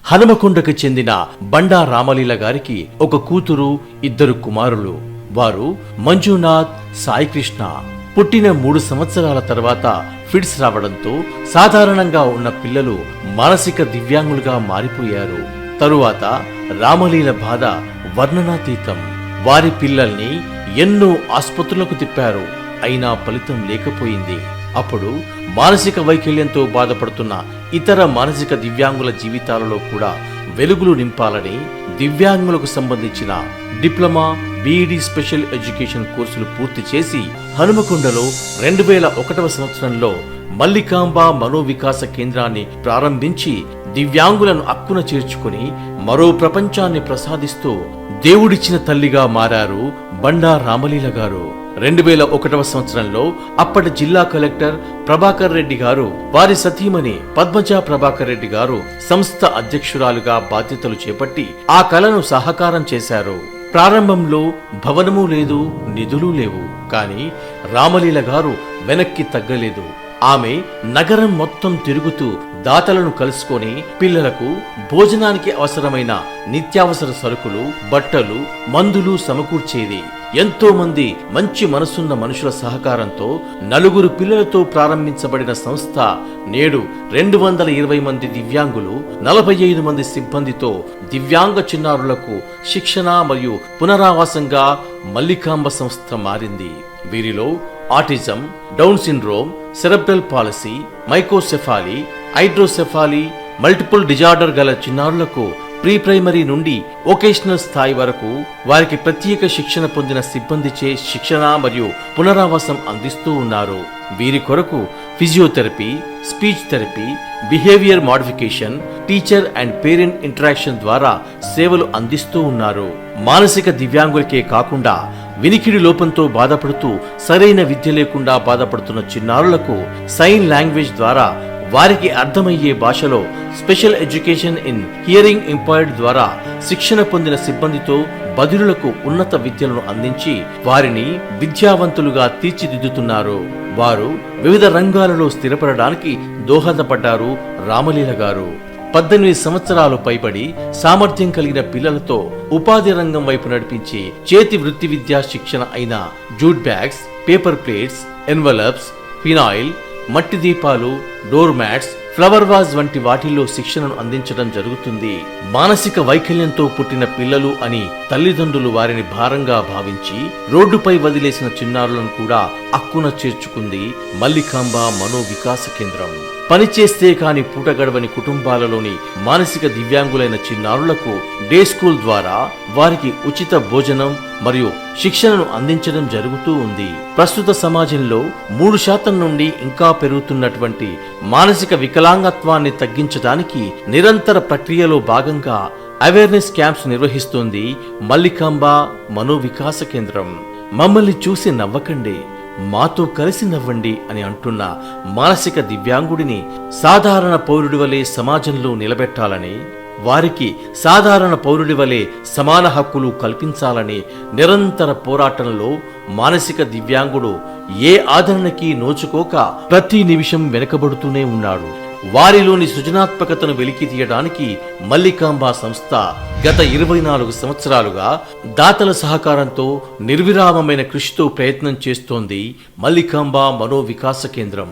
హనుమకొండకు చెందిన బండా రామలీల గారికి ఒక కూతురు, 2 కుమారులు. వారు మంజునాథ్, సాయికృష్ణ. పుట్టిన 3 సంవత్సరాల తర్వాత ఫిట్స్ రావడంతో సాధారణంగా ఉన్న పిల్లలు మానసిక దివ్యాంగులుగా మారిపోయారు. తరువాత రామలీల బాధ వర్ణనాతీతం. వారి పిల్లల్ని ఎన్నో ఆసుపత్రులకు తిప్పారు, అయినా ఫలితం లేకపోయింది. అప్పుడు మానసిక వైకల్యంతో బాధపడుతున్న ఇతర మానసిక దివ్యాంగుల జీవితాలలో కూడా వెలుగులు నింపాలని దివ్యాంగులకు సంబంధించిన డిప్లొమా, బీఈడీ స్పెషల్ ఎడ్యుకేషన్ కోర్సులు పూర్తి చేసి హనుమకొండలో 2001వ సంవత్సరంలో మల్లికాంబ మనోవికాస కేంద్రాన్ని ప్రారంభించి దివ్యాంగులను అక్కున చేర్చుకుని మరో ప్రపంచాన్ని ప్రసాదిస్తూ దేవుడిచ్చిన తల్లిగా మారారు బండా రామలీల గారు. 2001వ సంవత్సరంలో అప్పటి జిల్లా కలెక్టర్ ప్రభాకర్ రెడ్డి గారు వారి సతీమణి పద్మజ ప్రభాకర్ రెడ్డి గారు సంస్థ అధ్యక్షురాలుగా బాధ్యతలు చేపట్టి ఆ కళను సహకారం చేశారు. ప్రారంభంలో భవనము లేదు, నిధులు లేవు. కానీ రామలీల గారు వెనక్కి తగ్గలేదు. ఆమె నగరం మొత్తం తిరుగుతూ దాతలను కలుసుకొని పిల్లలకు భోజనానికి అవసరమైన నిత్యావసర సరుకులు, బట్టలు, మందులు సమకూర్చేది. ఎంతో మంది మంచి మనసున్న మనుషుల సహకారంతో 4 పిల్లలతో ప్రారంభించబడిన సంస్థ నేడు 220 మంది దివ్యాంగులు, 45 మంది సిబ్బందితో దివ్యాంగ చిన్నారులకు శిక్షణ మరియు పునరావాసంగా మల్లికాంబ సంస్థ మారింది. వీరిలో autism, down syndrome, cerebral palsy, microcephaly, hydrocephaly, multiple disorder గల చిన్నారులకు ప్రీ ప్రైమరీ నుండి వొకేషనల్ స్థాయి వరకు వారికి ప్రత్యేక శిక్షణ పొందిన సిబ్బందిచే శిక్షణ మరియు పునరావాసం అందిస్తూ ఉన్నారు. వీరి కొరకు physiotherapy, speech therapy, behaviour modification, teacher and parent interaction ద్వారా సేవలు అందిస్తూ ఉన్నారు. మానసిక దివ్యాంగులకే కాకుండా వినికిడి లోపంతో బాధపడుతూ సరైన విద్య లేకుండా బాధపడుతున్న చిన్నారులకు సైన్ లాంగ్వేజ్ ద్వారా వారికి అర్థమయ్యే భాషలో special education in hearing impaired ద్వారా శిక్షణ పొందిన సిబ్బందితో బదిరులకు ఉన్నత విద్యలను అందించి వారిని విద్యావంతులుగా తీర్చిదిద్దుతున్నారు. వారు వివిధ రంగాలలో స్థిరపడడానికి దోహదపడ్డారు రామలీల గారు. 18 సంవత్సరాలు పైబడి సామర్థ్యం కలిగిన పిల్లలతో ఉపాధి రంగం వైపు నడిపించే చేతి వృత్తి విద్యా శిక్షణ అయిన jute bags, paper plates, envelopes, phenyl, మట్టి దీపాలు, డోర్ మ్యాట్స్, ఫ్లవర్ వాజ్ వంటి వాటిల్లో శిక్షణను అందించడం జరుగుతుంది. మానసిక వైకల్యంతో పుట్టిన పిల్లలు అని తల్లిదండ్రులు వారిని భారంగా భావించి రోడ్డుపై వదిలేసిన చిన్నారులను కూడా అక్కున చేర్చుకుంది మల్లికాంబ మనోవికాస కేంద్రం. పనిచేస్తే కాని పూట గడవని కుటుంబాలలోని మానసిక దివ్యాంగులైన చిన్నారులకు డే స్కూల్ ద్వారా వారికి ఉచిత భోజనం మరియు శిక్షణను అందించడం జరుగుతూ ఉంది. ప్రస్తుత సమాజంలో 3% నుండి ఇంకా పెరుగుతున్నటువంటి మానసిక వికలాంగత్వాన్ని తగ్గించడానికి నిరంతర ప్రక్రియలో భాగంగా అవేర్నెస్ క్యాంప్స్ నిర్వహిస్తోంది మల్లికాంబ మనోవికాస కేంద్రం. మమ్మల్ని చూసి నవ్వకండి, మాతో కలిసి నవ్వండి అని అంటున్న మానసిక దివ్యాంగుడిని సాధారణ పౌరుడి వలె సమాజంలో నిలబెట్టాలని, వారికి సాధారణ పౌరుడి వలె సమాన హక్కులు కల్పించాలని నిరంతర పోరాటంలో మానసిక దివ్యాంగుడు ఏ ఆదరణకి నోచుకోక ప్రతి నిమిషం వెనుకబడుతూనే ఉన్నాడు. వారిలోని సృజనాత్మకతను వెలికి తీయడానికి మల్లికాంబ సంస్థ గత 24 సంవత్సరాలుగా దాతల సహకారంతో నిర్విరామమైన కృషితో ప్రయత్నం చేస్తోంది. మల్లికాంబ మనోవికాస కేంద్రం